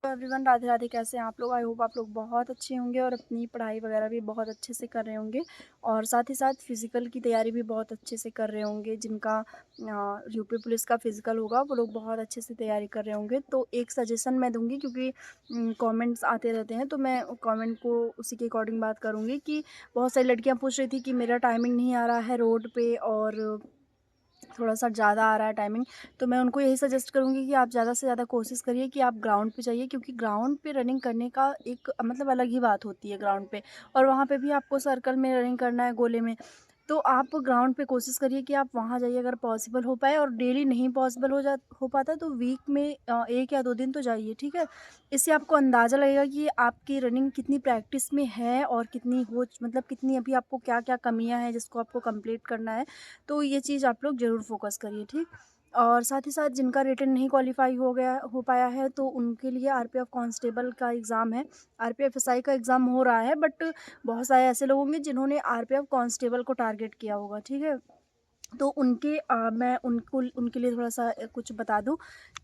तो एवरीवन, राधे राधे। कैसे हैं आप लोग? आई होप आप लोग बहुत अच्छे होंगे और अपनी पढ़ाई वगैरह भी बहुत अच्छे से कर रहे होंगे और साथ ही साथ फिज़िकल की तैयारी भी बहुत अच्छे से कर रहे होंगे। जिनका यूपी पुलिस का फिज़िकल होगा वो लोग बहुत अच्छे से तैयारी कर रहे होंगे। तो एक सजेशन मैं दूंगी, क्योंकि कमेंट्स आते रहते हैं, तो मैं कमेंट को उसी के अकॉर्डिंग बात करूँगी कि बहुत सारी लड़कियाँ पूछ रही थी कि मेरा टाइमिंग नहीं आ रहा है रोड पे और थोड़ा-सा ज़्यादा आ रहा है टाइमिंग। तो मैं उनको यही सजेस्ट करूँगी कि आप ज़्यादा से ज़्यादा कोशिश करिए कि आप ग्राउंड पे जाइए, क्योंकि ग्राउंड पे रनिंग करने का एक मतलब अलग ही बात होती है ग्राउंड पे। और वहाँ पे भी आपको सर्कल में रनिंग करना है, गोले में। तो आप ग्राउंड पे कोशिश करिए कि आप वहाँ जाइए अगर पॉसिबल हो पाए, और डेली नहीं पॉसिबल हो पाता तो वीक में 1 या 2 दिन तो जाइए, ठीक है? इससे आपको अंदाज़ा लगेगा कि आपकी रनिंग कितनी प्रैक्टिस में है और कितनी हो मतलब कितनी अभी आपको क्या-क्या कमियाँ हैं जिसको आपको कंप्लीट करना है। तो ये चीज़ आप लोग ज़रूर फ़ोकस करिए, ठीक? और साथ ही साथ जिनका रिटन नहीं क्वालीफ़ाई हो पाया है तो उनके लिए आरपीएफ कांस्टेबल का एग्ज़ाम है। आरपीएफ एसआई का एग्ज़ाम हो रहा है, बट बहुत सारे ऐसे लोग होंगे जिन्होंने आरपीएफ कांस्टेबल को टारगेट किया होगा, ठीक है? तो मैं उनको उनके लिए थोड़ा-सा कुछ बता दूँ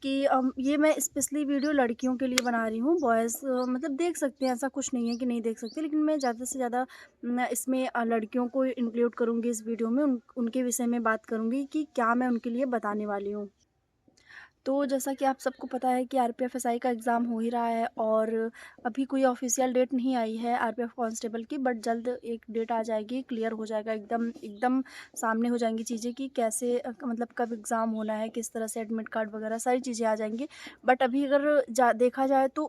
कि ये मैं स्पेशली वीडियो लड़कियों के लिए बना रही हूँ। बॉयज़ मतलब देख सकते हैं, ऐसा कुछ नहीं है कि नहीं देख सकते, लेकिन मैं ज़्यादा से ज़्यादा मैं इसमें लड़कियों को इंक्लूड करूँगी इस वीडियो में। उनके विषय में बात करूँगी कि क्या मैं उनके लिए बताने वाली हूँ। तो जैसा कि आप सबको पता है कि आरपीएफ एसआई का एग्ज़ाम हो ही रहा है और अभी कोई ऑफ़िशियल डेट नहीं आई है आरपीएफ कांस्टेबल की, बट जल्द एक डेट आ जाएगी, क्लियर हो जाएगा, एकदम एकदम सामने हो जाएँगी चीज़ें कि कैसे मतलब कब एग्ज़ाम होना है, किस तरह से एडमिट कार्ड वगैरह सारी चीज़ें आ जाएँगी। बट अभी अगर देखा जाए तो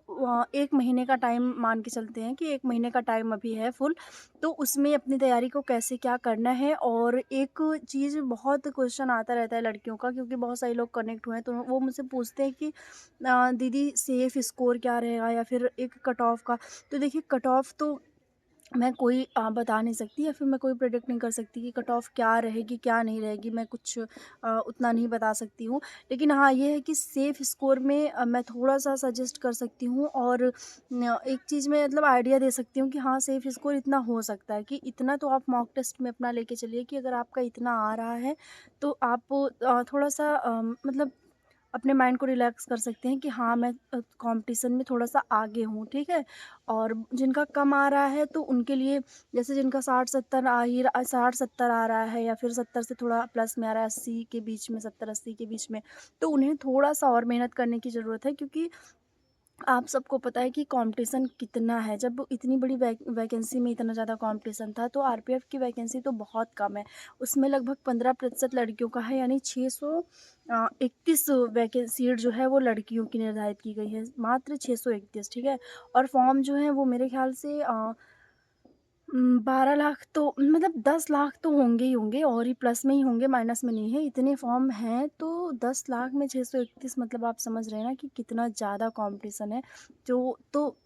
1 महीने का टाइम मान के चलते हैं कि 1 महीने का टाइम अभी है फुल। तो उसमें अपनी तैयारी को कैसे क्या करना है। और एक चीज़ बहुत क्वेश्चन आता रहता है लड़कियों का, क्योंकि बहुत सारे लोग कनेक्ट हुए हैं तो वो मुझसे पूछते हैं कि दीदी सेफ स्कोर क्या रहेगा या फिर एक कट ऑफ का। तो देखिए, कट ऑफ तो मैं कोई बता नहीं सकती, या फिर मैं कोई प्रेडिक्ट नहीं कर सकती कि कट ऑफ क्या रहेगी क्या नहीं रहेगी। मैं कुछ उतना नहीं बता सकती हूँ। लेकिन हाँ, ये है कि सेफ़ स्कोर में मैं थोड़ा-सा सजेस्ट कर सकती हूँ और एक चीज़ में मतलब आइडिया दे सकती हूँ कि हाँ, सेफ़ स्कोर इतना हो सकता है कि इतना तो आप मॉक टेस्ट में अपना लेके चलिए कि अगर आपका इतना आ रहा है तो आप थोड़ा-सा मतलब अपने माइंड को रिलैक्स कर सकते हैं कि हाँ, मैं कॉम्पिटिशन में थोड़ा-सा आगे हूँ, ठीक है? और जिनका कम आ रहा है तो उनके लिए, जैसे जिनका 60-70 आ रहा है या फिर 70 से थोड़ा प्लस में आ रहा है, 80 के बीच में, 70-80 के बीच में, तो उन्हें थोड़ा-सा और मेहनत करने की ज़रूरत है, क्योंकि आप सबको पता है कि कंपटीशन कितना है। जब इतनी बड़ी वैकेंसी में इतना ज़्यादा कंपटीशन था, तो आरपीएफ की वैकेंसी तो बहुत कम है। उसमें लगभग 15% लड़कियों का है, यानी 631 सीट जो है वो लड़कियों की निर्धारित की गई है, मात्र 631, ठीक है? और फॉर्म जो हैं वो मेरे ख़्याल से 12 लाख तो मतलब 10 लाख तो होंगे ही होंगे, और ही प्लस में ही होंगे, माइनस में नहीं है। इतने फॉर्म हैं तो 10 लाख में 631, मतलब आप समझ रहे हैं ना कि कितना ज़्यादा कॉम्पिटिशन है। जो तो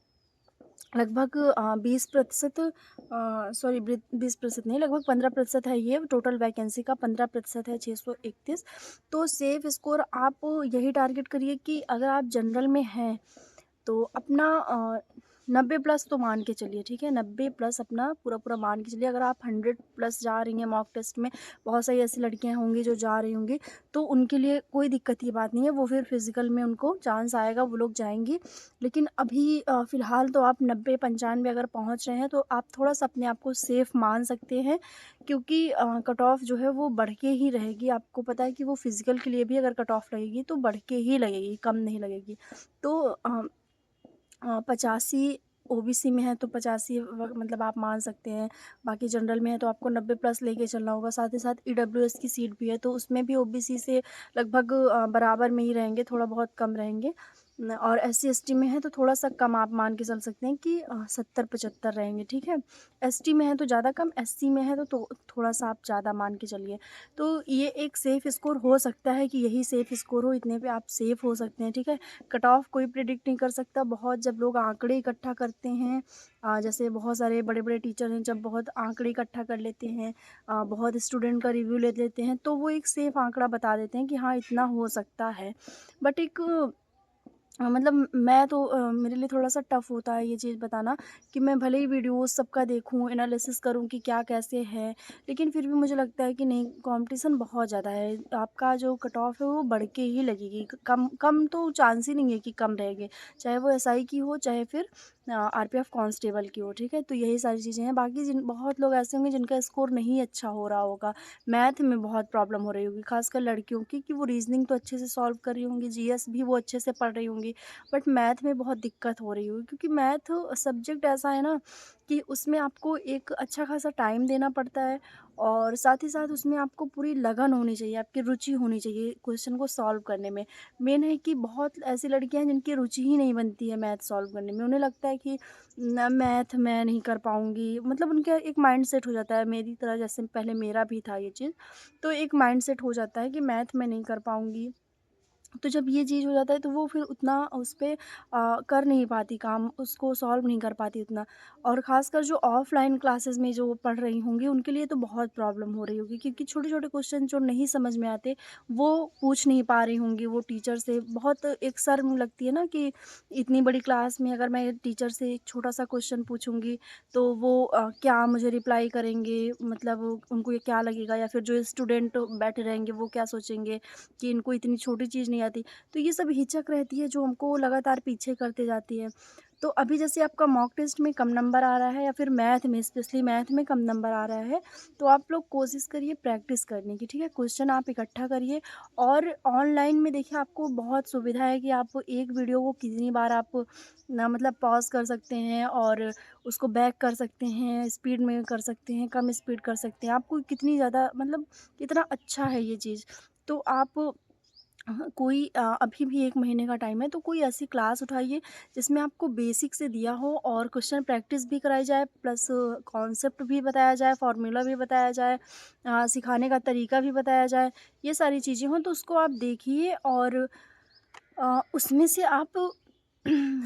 लगभग 20% सॉरी, 20% नहीं, लगभग 15% है। ये टोटल वैकेंसी का 15% है, 631। तो सेफ स्कोर आप यही टारगेट करिए कि अगर आप जनरल में हैं तो अपना 90 प्लस तो मान के चलिए, ठीक है? 90 प्लस अपना पूरा-पूरा मान के चलिए। अगर आप 100 प्लस जा रही हैं मॉक टेस्ट में, बहुत सारी ऐसी लड़कियाँ होंगी जो जा रही होंगी, तो उनके लिए कोई दिक्कत की बात नहीं है। वो फिर फिज़िकल में उनको चांस आएगा, वो लोग जाएँगी। लेकिन अभी फ़िलहाल तो आप 90-95 अगर पहुँच रहे हैं, तो आप थोड़ा-सा अपने आप को सेफ़ मान सकते हैं, क्योंकि कट ऑफ जो है वो बढ़ के ही रहेगी। आपको पता है कि वो फिज़िकल के लिए भी अगर कट ऑफ लगेगी तो बढ़ के ही लगेगी, कम नहीं लगेगी। तो 85 ओबीसी में है तो 85 मतलब आप मान सकते हैं। बाकी जनरल में है तो आपको 90 प्लस लेके चलना होगा। साथ ही साथ ईडब्ल्यूएस की सीट भी है, तो उसमें भी ओबीसी से लगभग बराबर में ही रहेंगे, थोड़ा बहुत कम रहेंगे। और एससी एसटी में है तो थोड़ा-सा कम आप मान के चल सकते हैं कि 70-75 रहेंगे, ठीक है? एसटी में है तो ज़्यादा कम, एससी में है तो थोड़ा-सा आप ज़्यादा मान के चलिए। तो ये एक सेफ़ स्कोर हो सकता है कि यही सेफ़ स्कोर हो, इतने पे आप सेफ़ हो सकते हैं, ठीक है? कट ऑफ कोई प्रिडिक्ट नहीं कर सकता। बहुत जब लोग आंकड़े इकट्ठा करते हैं, जैसे बहुत सारे बड़े-बड़े टीचर हैं, जब बहुत आंकड़े इकट्ठा कर लेते हैं, बहुत स्टूडेंट का रिव्यू ले लेते हैं, तो वो एक सेफ आंकड़ा बता देते हैं कि हाँ, इतना हो सकता है। बट एक मतलब मैं तो मेरे लिए थोड़ा-सा टफ़ होता है ये चीज़ बताना कि मैं भले ही वीडियोज़ सबका देखूँ, एनालिसिस करूँ कि क्या कैसे है, लेकिन फिर भी मुझे लगता है कि नहीं, कॉम्पिटिशन बहुत ज़्यादा है। आपका जो कट ऑफ है वो बढ़ के ही लगेगी। क कम कम तो चांस ही नहीं है कि कम रहेगी। चाहे वो एसआई की हो, चाहे फिर आरपीएफ कांस्टेबल की हो, ठीक है? तो यही सारी चीज़ें हैं। बाकी जिन बहुत लोग ऐसे होंगे जिनका स्कोर नहीं अच्छा हो रहा होगा। मैथ में बहुत प्रॉब्लम हो रही होगी, ख़ासकर लड़कियों की, कि वो रीज़निंग तो अच्छे से सॉल्व कर रही होंगी, जीएस भी वो अच्छे से पढ़ रही होंगी। बट मैथ में बहुत दिक्कत हो रही होगी, क्योंकि मैथ सब्जेक्ट ऐसा है ना कि उसमें आपको एक अच्छा खासा टाइम देना पड़ता है, और साथ ही साथ उसमें आपको पूरी लगन होनी चाहिए, आपकी रुचि होनी चाहिए क्वेश्चन को सॉल्व करने में। मेन है कि बहुत ऐसी लड़कियां हैं जिनकी रुचि ही नहीं बनती है मैथ सॉल्व करने में। उन्हें लगता है कि ना, मैथ मैं नहीं कर पाऊंगी, मतलब उनका एक माइंड सेट हो जाता है मेरी तरह, जैसे पहले मेरा भी था ये चीज़। तो एक माइंड सेट हो जाता है कि मैथ मैं नहीं कर पाऊंगी। तो जब ये चीज़ हो जाता है तो वो फिर उतना उस पे कर नहीं पाती काम, उसको सॉल्व नहीं कर पाती उतना। और ख़ासकर जो ऑफ़लाइन क्लासेस में जो पढ़ रही होंगी उनके लिए तो बहुत प्रॉब्लम हो रही होगी, क्योंकि छोटे-छोटे क्वेश्चन जो नहीं समझ में आते, वो पूछ नहीं पा रही होंगी वो टीचर से। बहुत एक शर्म लगती है ना कि इतनी बड़ी क्लास में अगर मैं टीचर से एक छोटा-सा क्वेश्चन पूछूँगी, तो वो क्या मुझे रिप्लाई करेंगे, मतलब उनको ये क्या लगेगा, या फिर जो स्टूडेंट बैठे रहेंगे वो क्या सोचेंगे कि इनको इतनी छोटी चीज़ नहीं आती। तो ये सब हिचक रहती है जो हमको लगातार पीछे करते जाती है। तो अभी जैसे आपका मॉक टेस्ट में कम नंबर आ रहा है, या फिर मैथ में, स्पेशली मैथ में कम नंबर आ रहा है, तो आप लोग कोशिश करिए प्रैक्टिस करने की, ठीक है? क्वेश्चन आप इकट्ठा करिए, और ऑनलाइन में देखिए आपको बहुत सुविधा है कि आप एक वीडियो को कितनी बार आप ना, मतलब पॉज़ कर सकते हैं, और उसको बैक कर सकते हैं, स्पीड में कर सकते हैं, कम स्पीड कर सकते हैं। आपको कितनी ज़्यादा, मतलब कितना अच्छा है ये चीज़। तो आप हाँ, कोई अभी भी 1 महीने का टाइम है, तो कोई ऐसी क्लास उठाइए जिसमें आपको बेसिक से दिया हो, और क्वेश्चन प्रैक्टिस भी कराई जाए, प्लस कॉन्सेप्ट भी बताया जाए, फ़ॉर्मूला भी बताया जाए, सिखाने का तरीका भी बताया जाए। ये सारी चीज़ें हों तो उसको आप देखिए, और उसमें से आप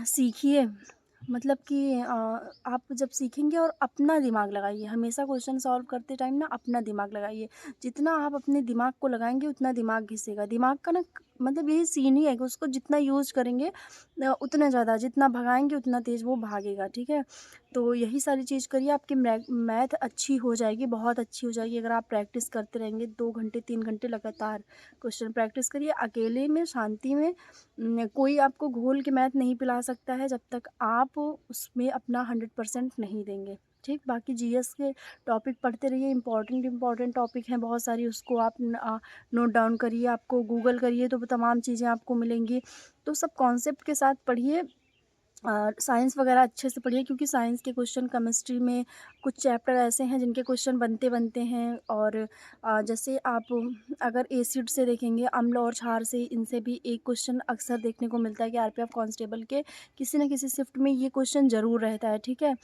सीखिए। मतलब कि आप जब सीखेंगे और अपना दिमाग लगाइए, हमेशा क्वेश्चन सॉल्व करते टाइम ना अपना दिमाग लगाइए। जितना आप अपने दिमाग को लगाएँगे उतना दिमाग घिसेगा। दिमाग का ना मतलब यही सीन ही है कि उसको जितना यूज़ करेंगे उतना ज़्यादा, जितना भगाएँगे उतना तेज़ वो भागेगा, ठीक है? तो यही सारी चीज़ करिए, आपकी मैथ अच्छी हो जाएगी, बहुत अच्छी हो जाएगी अगर आप प्रैक्टिस करते रहेंगे 2 घंटे 3 घंटे लगातार। क्वेश्चन प्रैक्टिस करिए अकेले में, शांति में। कोई आपको घोल के मैथ नहीं पिला सकता है जब तक आप उसमें अपना 100% नहीं देंगे, ठीक? बाकी जीएस के टॉपिक पढ़ते रहिए, इम्पोर्टेंट इम्पोर्टेंट टॉपिक हैं बहुत सारी, उसको आप नोट डाउन करिए, आपको गूगल करिए तो तमाम चीज़ें आपको मिलेंगी। तो सब कॉन्सेप्ट के साथ पढ़िए। साइंस वगैरह अच्छे से पढ़िए, क्योंकि साइंस के क्वेश्चन, केमिस्ट्री में कुछ चैप्टर ऐसे हैं जिनके क्वेश्चन बनते हैं। और जैसे आप अगर एसिड से देखेंगे, अम्ल और क्षार से, इनसे भी एक क्वेश्चन अक्सर देखने को मिलता है कि आरपीएफ कांस्टेबल के किसी न किसी शिफ्ट में ये क्वेश्चन ज़रूर रहता है, ठीक है?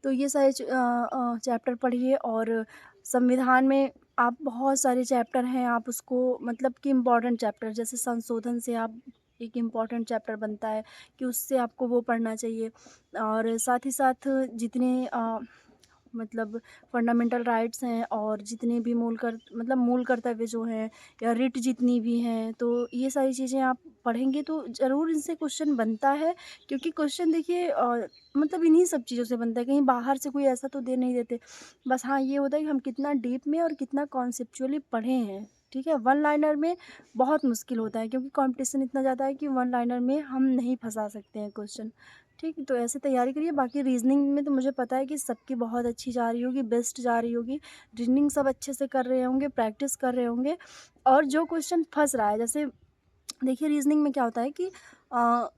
तो ये सारे चैप्टर पढ़िए। और संविधान में आप बहुत सारे चैप्टर हैं, आप उसको, मतलब कि इम्पॉर्टेंट चैप्टर, जैसे संशोधन से आप एक इम्पॉर्टेंट चैप्टर बनता है कि उससे आपको वो पढ़ना चाहिए। और साथ ही साथ जितने मतलब फंडामेंटल राइट्स हैं, और जितने भी मूल कर्तव्य जो हैं, या रिट जितनी भी हैं, तो ये सारी चीज़ें आप पढ़ेंगे तो ज़रूर इनसे क्वेश्चन बनता है। क्योंकि क्वेश्चन देखिए मतलब इन्हीं सब चीज़ों से बनता है, कहीं बाहर से कोई ऐसा तो दे नहीं देते। बस हाँ, ये होता है कि हम कितना डीप में और कितना कॉन्सेप्चुअली पढ़े हैं, ठीक है? वन लाइनर में बहुत मुश्किल होता है, क्योंकि कॉम्पिटिशन इतना ज़्यादा है कि वन लाइनर में हम नहीं फँसा सकते हैं क्वेश्चन। ठीक है, तो ऐसे तैयारी करिए। बाकी रीज़निंग में तो मुझे पता है कि सबकी बहुत अच्छी जा रही होगी, बेस्ट जा रही होगी। रीज़निंग सब अच्छे से कर रहे होंगे, प्रैक्टिस कर रहे होंगे। और जो क्वेश्चन फँस रहा है, जैसे देखिए रीज़निंग में क्या होता है कि अ,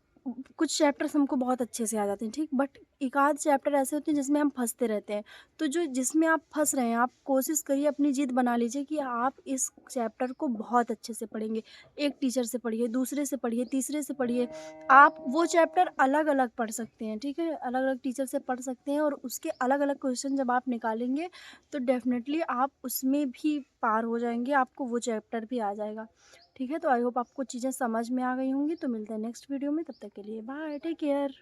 कुछ चैप्टर्स हमको बहुत अच्छे से आ जाते हैं, ठीक? बट एक आध चैप्टर ऐसे होते हैं जिसमें हम फँसते रहते हैं। तो जो जिसमें आप फँस रहे हैं, आप कोशिश करिए, अपनी ज़िद बना लीजिए कि आप इस चैप्टर को बहुत अच्छे से पढ़ेंगे। एक टीचर से पढ़िए, दूसरे से पढ़िए, तीसरे से पढ़िए। आप वो चैप्टर अलग-अलग पढ़ सकते हैं, ठीक है? अलग-अलग टीचर से पढ़ सकते हैं, और उसके अलग-अलग क्वेश्चन जब आप निकालेंगे, तो डेफ़िनेटली आप उसमें भी पार हो जाएँगे, आपको वो चैप्टर भी आ जाएगा। ठीक है, तो आई होप आपको चीज़ें समझ में आ गई होंगी। तो मिलते हैं नेक्स्ट वीडियो में, तब तक के लिए बाय, टेक केयर।